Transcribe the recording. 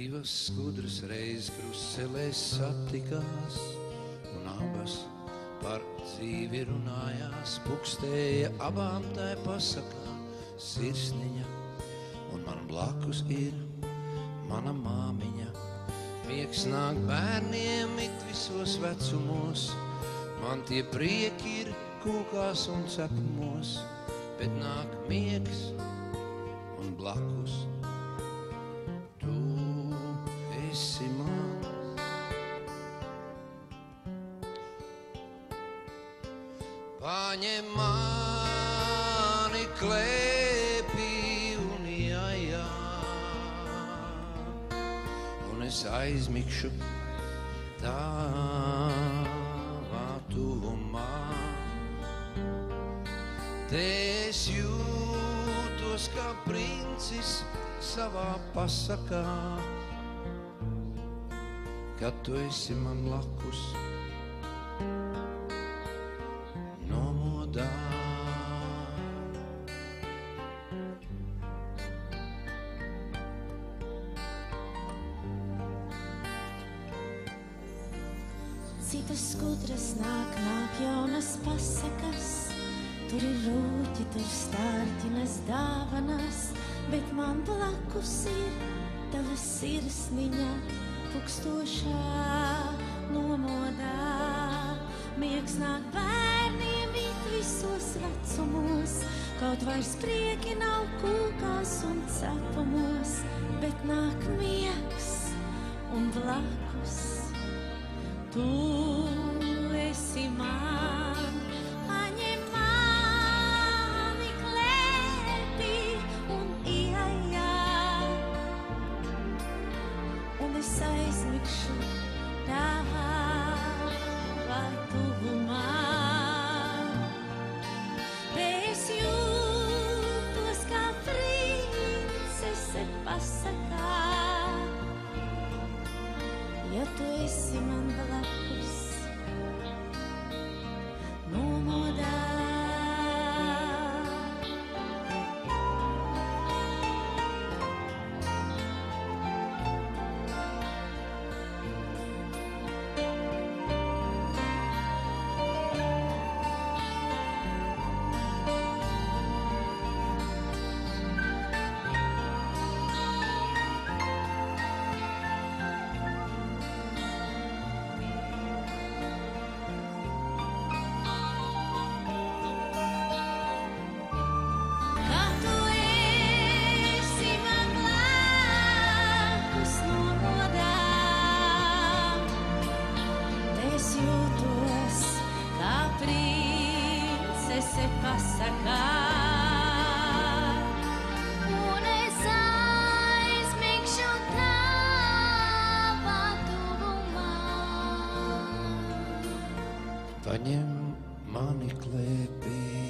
Divas skudras reiz krustcelēs satikās, un abas par dzīvi runājās, pukstēja abām tai pasakā sirsniņa, un man blakus ir mana māmiņa. Miegs nāk bērniem it visos vecumos, man tie prieki ir kūkās un cepumos, bet nāk miegs un blakus tu esi man. Paņem mani klēpī un jājā, un es aizmikšu tavā tuvumā. Te es jūtos kā princis savā pasakā, kad tu esi man blakus nomodā. Citas skudras nāk jaunas pasakas, tur ir rūķi, tur stārķinas dāvanas, bet man blakus ir tava sirsniņa pukstošā nomodā. Miegs nāk bērniem it visos vecumos, kaut vairs prieki nav kūkās un cepumos, bet nāk miegs un blakus tu esi man. Paņem mani klēpī un iejā, un es aizmikšu tavā tuvumā. Te es jūtos kā princese pasakā, ja tu esi man blakus nomodā. Princese pasakā, un es aizmigšu tavā tuvumā. Paņem mani klēpī